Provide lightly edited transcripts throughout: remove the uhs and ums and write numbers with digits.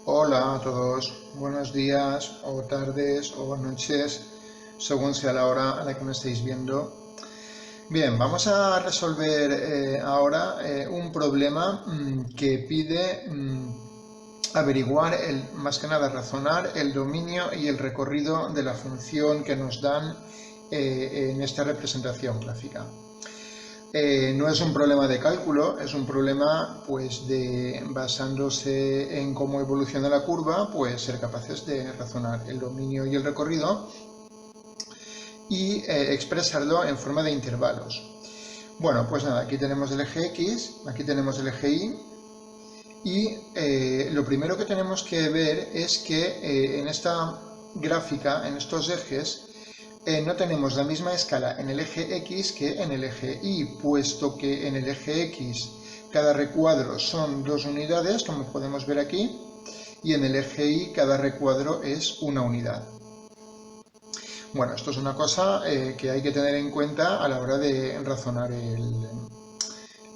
Hola a todos, buenos días o tardes o noches, según sea la hora a la que me estéis viendo. Bien, vamos a resolver ahora un problema que pide averiguar, más que nada razonar el dominio y el recorrido de la función que nos dan en esta representación gráfica. No es un problema de cálculo, es un problema pues de basándose en cómo evoluciona la curva, pues ser capaces de razonar el dominio y el recorrido y expresarlo en forma de intervalos. Bueno, pues nada, aquí tenemos el eje X, aquí tenemos el eje Y y lo primero que tenemos que ver es que en esta gráfica, en estos ejes, no tenemos la misma escala en el eje X que en el eje Y, puesto que en el eje X cada recuadro son 2 unidades, como podemos ver aquí, y en el eje Y cada recuadro es una unidad. Bueno, esto es una cosa que hay que tener en cuenta a la hora de razonar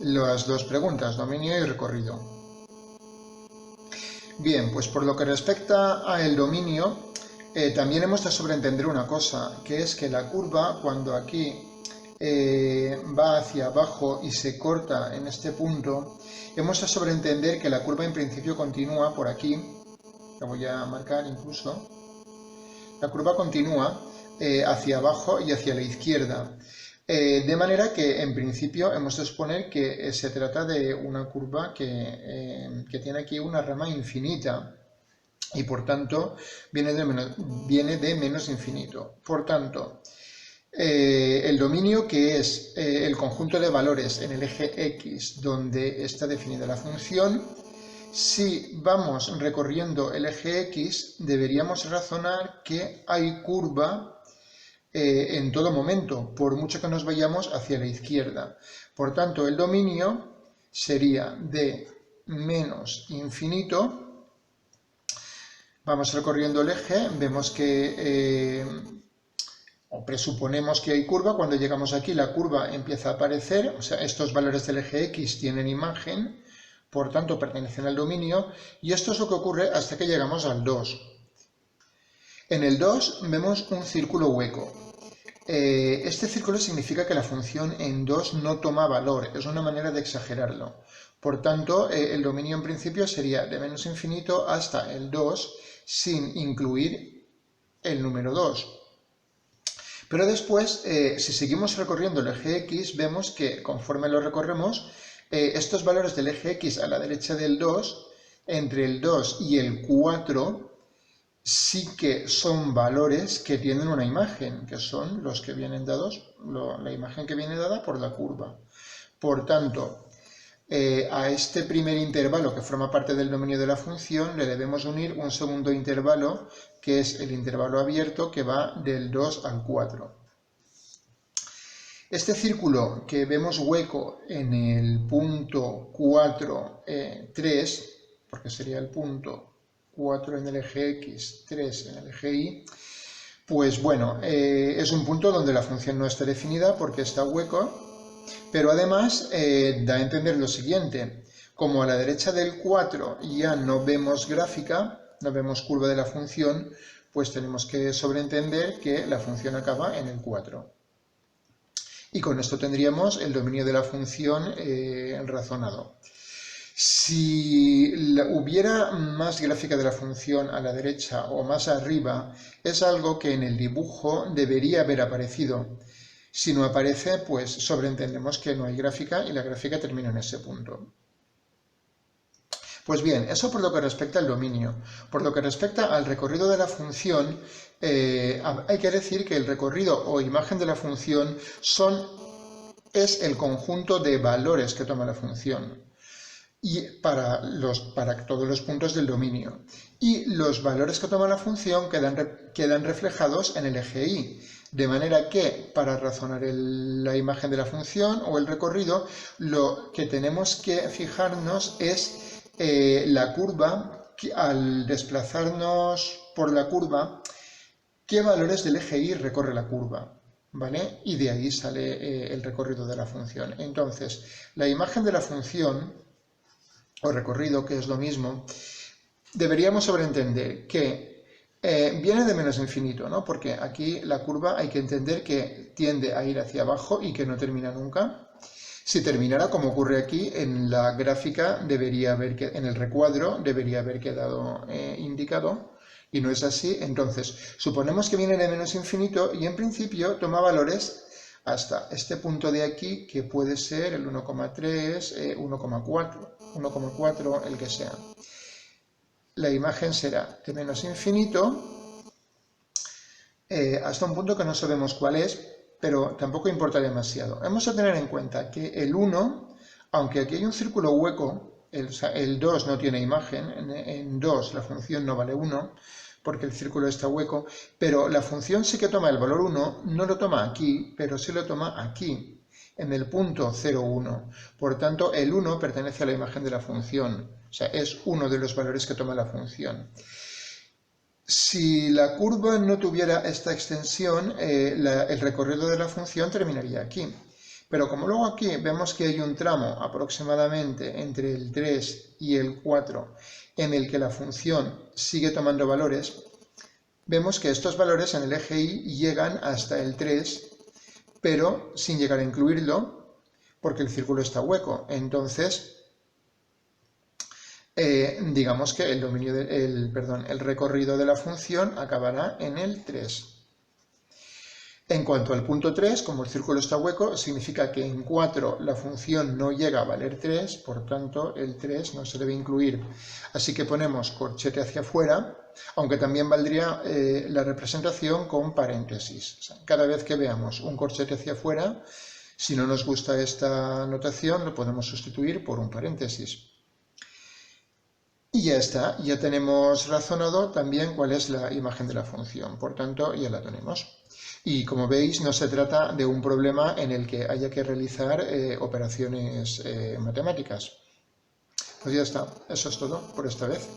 las dos preguntas, dominio y recorrido. Bien, pues por lo que respecta al dominio, también hemos de sobreentender una cosa, que es que la curva, cuando aquí va hacia abajo y se corta en este punto, hemos de sobreentender que la curva en principio continúa por aquí, la voy a marcar incluso, la curva continúa hacia abajo y hacia la izquierda. De manera que en principio hemos de suponer que se trata de una curva que tiene aquí una rama infinita y por tanto viene de menos infinito. Por tanto, el dominio, que es el conjunto de valores en el eje X donde está definida la función, si vamos recorriendo el eje X deberíamos razonar que hay curva en todo momento, por mucho que nos vayamos hacia la izquierda. Por tanto, el dominio sería de menos infinito. Vamos recorriendo el eje, vemos que, o presuponemos que hay curva, cuando llegamos aquí la curva empieza a aparecer, o sea, estos valores del eje X tienen imagen, por tanto pertenecen al dominio, y esto es lo que ocurre hasta que llegamos al 2. En el 2 vemos un círculo hueco. Este círculo significa que la función en 2 no toma valor, es una manera de exagerarlo. Por tanto, el dominio en principio sería de menos infinito hasta el 2 sin incluir el número 2. Pero después, si seguimos recorriendo el eje X, vemos que conforme lo recorremos, estos valores del eje X a la derecha del 2, entre el 2 y el 4, sí que son valores que tienen una imagen, que son los que vienen dados, la imagen que viene dada por la curva. Por tanto, a este primer intervalo que forma parte del dominio de la función le debemos unir un segundo intervalo, que es el intervalo abierto, que va del 2 al 4. Este círculo que vemos hueco en el punto 4, 3, porque sería el punto 4 en el eje X, 3 en el eje Y, pues bueno, es un punto donde la función no está definida porque está hueco, pero además da a entender lo siguiente: como a la derecha del 4 ya no vemos gráfica, no vemos curva de la función, pues tenemos que sobreentender que la función acaba en el 4. Y con esto tendríamos el dominio de la función razonado. Si hubiera más gráfica de la función a la derecha o más arriba, es algo que en el dibujo debería haber aparecido. Si no aparece, pues sobreentendemos que no hay gráfica y la gráfica termina en ese punto. Pues bien, eso por lo que respecta al dominio. Por lo que respecta al recorrido de la función, hay que decir que el recorrido o imagen de la función es el conjunto de valores que toma la función y para todos los puntos del dominio. Y los valores que toma la función quedan reflejados en el eje Y. De manera que para razonar la imagen de la función o el recorrido, lo que tenemos que fijarnos es la curva, al desplazarnos por la curva, qué valores del eje Y recorre la curva, ¿vale? Y de ahí sale el recorrido de la función. Entonces, la imagen de la función, o recorrido, que es lo mismo, deberíamos sobreentender que viene de menos infinito, ¿no? Porque aquí la curva hay que entender que tiende a ir hacia abajo y que no termina nunca. Si terminara como ocurre aquí, en la gráfica debería haber, en el recuadro debería haber quedado indicado, y no es así. Entonces, suponemos que viene de menos infinito y en principio toma valores hasta este punto de aquí, que puede ser el 1,3, 1,4, 1,4, el que sea. La imagen será de menos infinito hasta un punto que no sabemos cuál es, pero tampoco importa demasiado. Hemos de tener en cuenta que el 1, aunque aquí hay un círculo hueco, el 2 no tiene imagen, en 2 la función no vale 1, porque el círculo está hueco, pero la función sí que toma el valor 1, no lo toma aquí, pero sí lo toma aquí, en el punto 0,1. Por tanto, el 1 pertenece a la imagen de la función, o sea, es uno de los valores que toma la función. Si la curva no tuviera esta extensión, el recorrido de la función terminaría aquí. Pero como luego aquí vemos que hay un tramo aproximadamente entre el 3 y el 4 en el que la función sigue tomando valores, vemos que estos valores en el eje Y llegan hasta el 3, pero sin llegar a incluirlo, porque el círculo está hueco. Entonces, digamos que el recorrido de la función acabará en el 3. En cuanto al punto 3, como el círculo está hueco, significa que en 4 la función no llega a valer 3, por tanto el 3 no se debe incluir. Así que ponemos corchete hacia afuera, aunque también valdría la representación con paréntesis. O sea, cada vez que veamos un corchete hacia afuera, si no nos gusta esta notación, lo podemos sustituir por un paréntesis. Y ya está, ya tenemos razonado también cuál es la imagen de la función, por tanto ya la tenemos. Y como veis, no se trata de un problema en el que haya que realizar operaciones matemáticas. Pues ya está, eso es todo por esta vez.